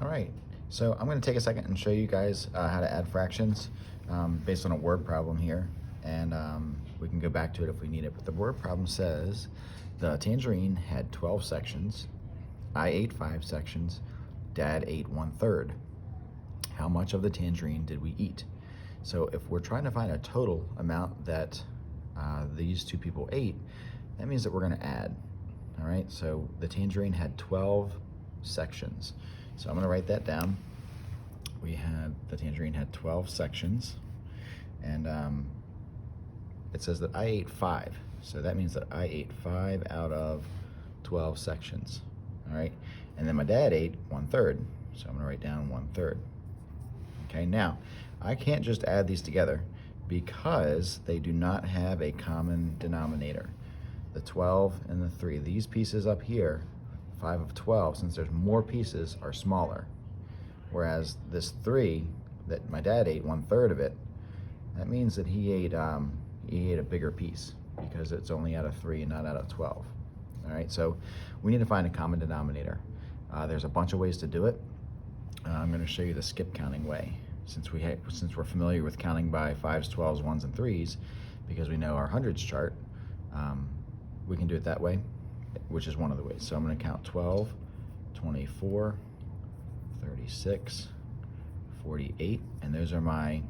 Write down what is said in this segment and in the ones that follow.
All right, so I'm going to take a second and show you guys how to add fractions based on a word problem here, and we can go back to it if we need it. But the word problem says the tangerine had 12 sections, I ate 5 sections, Dad ate 1/3. How much of the tangerine did we eat? So if we're trying to find a total amount that these two people ate, that means that we're going to add. All right, so the tangerine had 12 sections. So I'm going to write that down. The tangerine had 12 sections, and it says that I ate 5. So that means that I ate 5 out of 12 sections. All right, and then my dad ate 1/3. So I'm going to write down 1/3. Okay, now I can't just add these together because they do not have a common denominator. The 12 and the 3, these pieces up here, 5 of 12, since there's more pieces, are smaller. Whereas this 3 that my dad ate 1/3 of it, that means that he ate a bigger piece because it's only out of 3 and not out of 12. All right, so we need to find a common denominator. There's a bunch of ways to do it. I'm going to show you the skip counting way, since we're familiar with counting by 5s, 12s, 1s, and 3s, because we know our hundreds chart. We can do it that way, which is one of the ways. So I'm going to count 12, 24, 36, 48, and those are my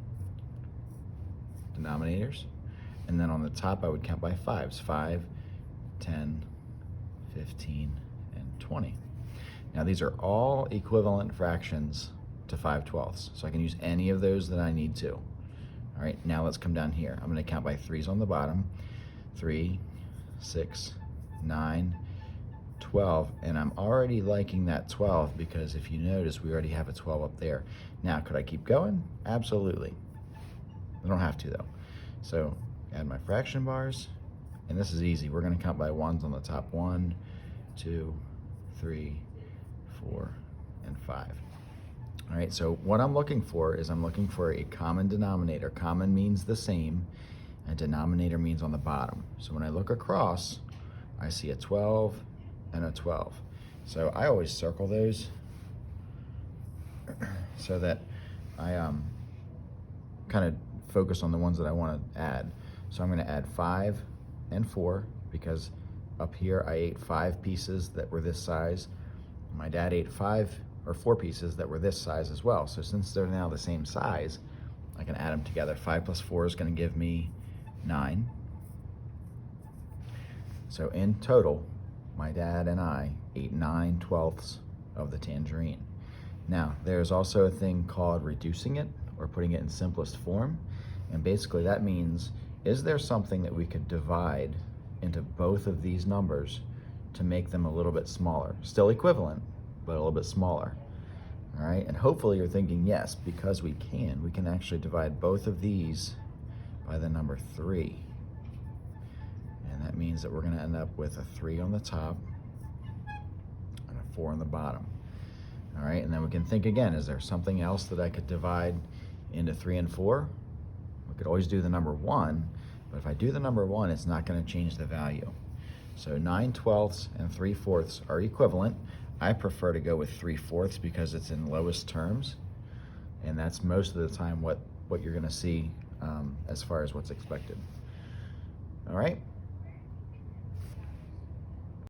denominators. And then on the top, I would count by 5s, 5, 10, 15, and 20. Now these are all equivalent fractions to 5/12, so I can use any of those that I need to. All right, now let's come down here. I'm going to count by 3s on the bottom, 3, 6, 9, 12, and I'm already liking that 12 because if you notice, we already have a 12 up there. Now, could I keep going? Absolutely. I don't have to though. So add my fraction bars, and this is easy. We're going to count by 1s on the top. 1, 2, 3, 4, and 5. All right, so what I'm looking for is I'm looking for a common denominator. Common means the same, and denominator means on the bottom. So when I look across, I see a 12 and a 12. So I always circle those so that I kind of focus on the ones that I want to add. So I'm going to add 5 and 4 because up here I ate 5 pieces that were this size. My dad ate 4 pieces that were this size as well. So since they're now the same size, I can add them together. 5 plus 4 is going to give me 9. So in total, my dad and I ate 9/12 of the tangerine. Now, there's also a thing called reducing it or putting it in simplest form. And basically that means, is there something that we could divide into both of these numbers to make them a little bit smaller? Still equivalent, but a little bit smaller. All right, and hopefully you're thinking yes, because we can actually divide both of these by the number 3. And that means that we're going to end up with a 3 on the top and a 4 on the bottom. All right, and then we can think again, is there something else that I could divide into 3 and 4? We could always do the number 1, but if I do the number 1, it's not going to change the value. So 9/12 and 3/4 are equivalent. I prefer to go with 3/4 because it's in lowest terms, and that's most of the time what you're going to see as far as what's expected. All right.